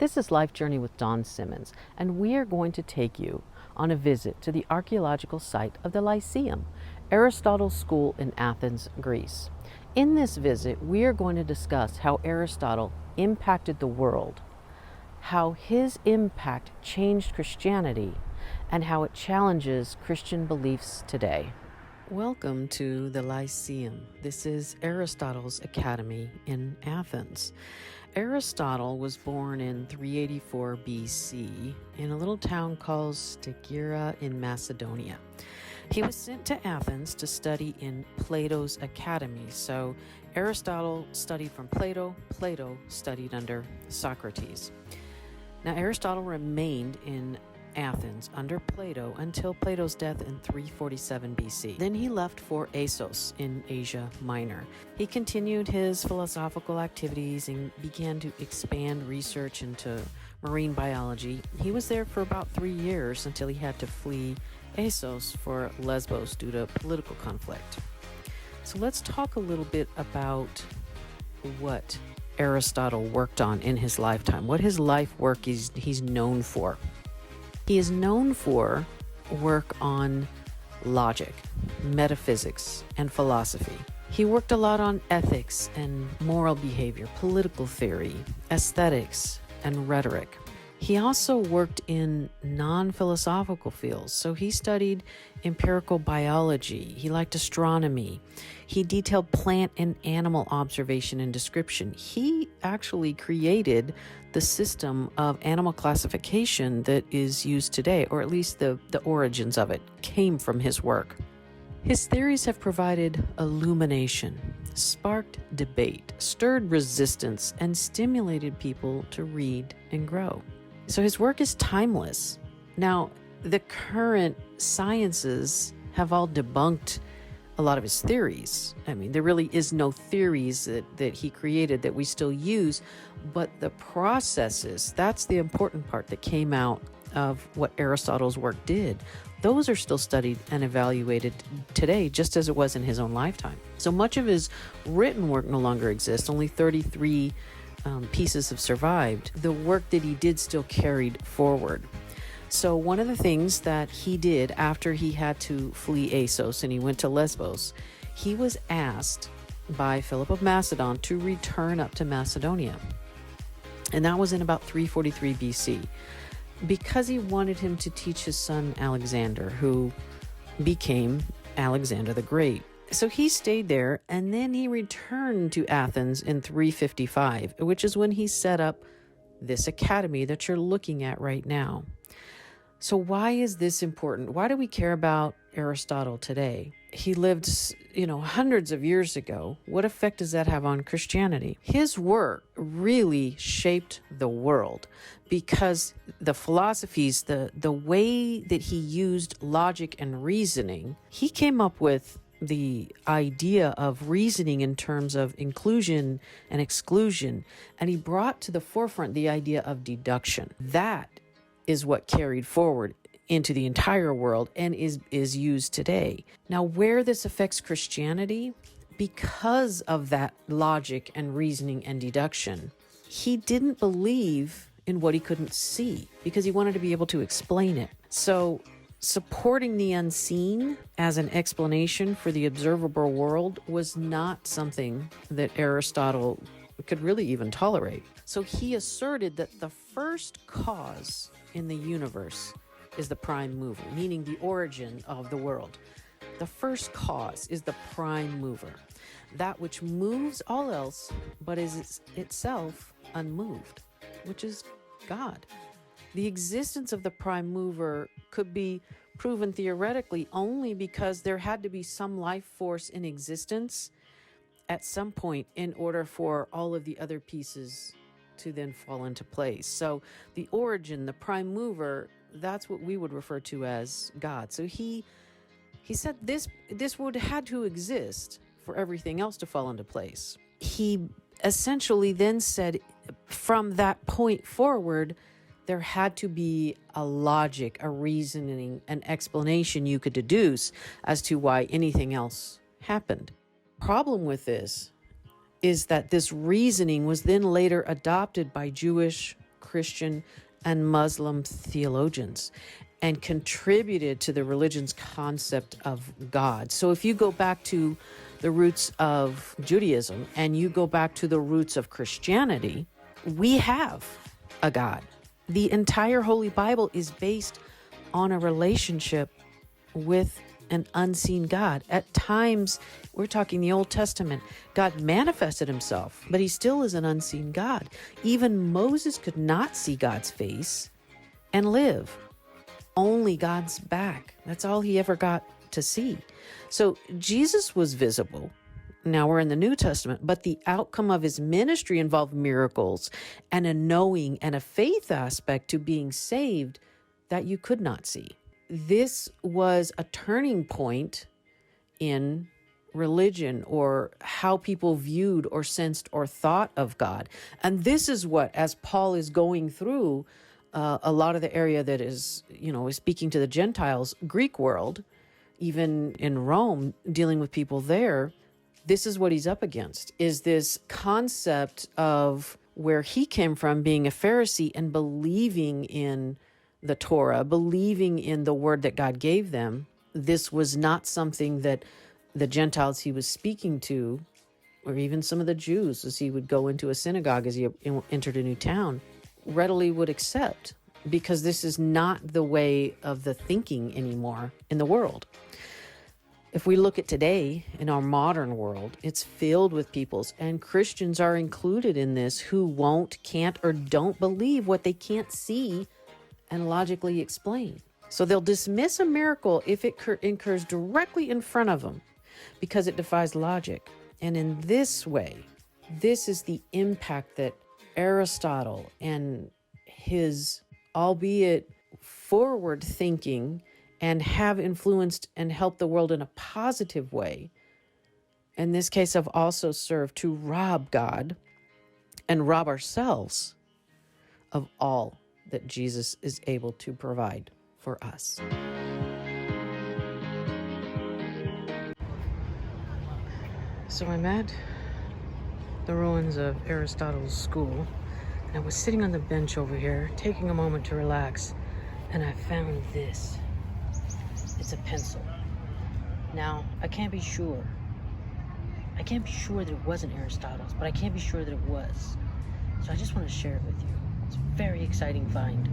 This is Life Journey with Don Simmons, and we are going to take you on a visit to the archaeological site of the Lyceum, Aristotle's school in Athens, Greece. In this visit, we are going to discuss how Aristotle impacted the world, how his impact changed Christianity, and how it challenges Christian beliefs today. Welcome to the Lyceum. This is Aristotle's academy in Athens. Aristotle was born in 384 BC in a little town called Stagira in Macedonia. He was sent to Athens to study in Plato's academy. So Aristotle studied from Plato, Plato studied under Socrates. Now Aristotle remained in Athens under Plato until Plato's death in 347 BC. Then he left for Assos in Asia Minor. He continued his philosophical activities and began to expand research into marine biology. He was there for about 3 years until he had to flee Assos for Lesbos due to political conflict. So let's talk a little bit about what Aristotle worked on in his lifetime, what his life work he's known for. He is known for work on logic, metaphysics, and philosophy. He worked a lot on ethics and moral behavior, political theory, aesthetics, and rhetoric. He also worked in non-philosophical fields. So he studied empirical biology. He liked astronomy. He detailed plant and animal observation and description. He actually created the system of animal classification that is used today, or at least the origins of it came from his work. His theories have provided illumination, sparked debate, stirred resistance, and stimulated people to read and grow. So his work is timeless. Now, the current sciences have all debunked a lot of his theories. I mean, there really is no theories that he created that we still use, but the processes, that's the important part that came out of what Aristotle's work did. Those are still studied and evaluated today, just as it was in his own lifetime. So much of his written work no longer exists. Only 33 pieces have survived. The work that he did still carried forward. So one of the things that he did after he had to flee Assos and he went to Lesbos, he was asked by Philip of Macedon to return up to Macedonia. And that was in about 343 BC, because he wanted him to teach his son Alexander, who became Alexander the Great. So he stayed there, and then he returned to Athens in 355, which is when he set up this academy that you're looking at right now. So why is this important? Why do we care about Aristotle today? He lived, hundreds of years ago. What effect does that have on Christianity? His work really shaped the world because the philosophies, the way that he used logic and reasoning, he came up with the idea of reasoning in terms of inclusion and exclusion, and he brought to the forefront the idea of deduction. That is what carried forward into the entire world and is used today. Now, where this affects Christianity, because of that logic and reasoning and deduction, he didn't believe in what he couldn't see because he wanted to be able to explain it. So supporting the unseen as an explanation for the observable world was not something that Aristotle could really even tolerate. So he asserted that the first cause in the universe is the prime mover, meaning the origin of the world. The first cause is the prime mover, that which moves all else but is itself unmoved, which is God. The existence of the prime mover could be proven theoretically only because there had to be some life force in existence at some point in order for all of the other pieces to then fall into place. So the origin, the prime mover, that's what we would refer to as God. So he said this would have to exist for everything else to fall into place. He essentially then said from that point forward, there had to be a logic, a reasoning, an explanation you could deduce as to why anything else happened. Problem with this is that this reasoning was then later adopted by Jewish Christian and Muslim theologians and contributed to the religion's concept of God. So if you go back to the roots of Judaism and you go back to the roots of Christianity, we have a God. The entire Holy Bible is based on a relationship with an unseen God. At times, we're talking the Old Testament, God manifested himself, but he still is an unseen God. Even Moses could not see God's face and live. Only God's back. That's all he ever got to see. So Jesus was visible. Now we're in the New Testament, but the outcome of his ministry involved miracles and a knowing and a faith aspect to being saved that you could not see. This was a turning point in religion or how people viewed or sensed or thought of God. And this is what, as Paul is going through a lot of the area that is speaking to the Gentiles, Greek world, even in Rome, dealing with people there, this is what he's up against, is this concept of where he came from, being a Pharisee and believing in the Torah, believing in the word that God gave them. This was not something that the Gentiles he was speaking to, or even some of the Jews, as he would go into a synagogue as he entered a new town, readily would accept, because this is not the way of the thinking anymore in the world. If we look at today in our modern world, it's filled with peoples, and Christians are included in this, who won't, can't, or don't believe what they can't see and logically explain. So they'll dismiss a miracle if it occurs directly in front of them because it defies logic. And in this way, this is the impact that Aristotle and his, albeit forward thinking, and have influenced and helped the world in a positive way, in this case have also served to rob God and rob ourselves of all that Jesus is able to provide for us. So I'm at the ruins of Aristotle's school, and I was sitting on the bench over here, taking a moment to relax, and I found this. It's a pencil. Now, I can't be sure that it wasn't Aristotle's, but I can't be sure that it was. So I just want to share it with you. It's a very exciting find.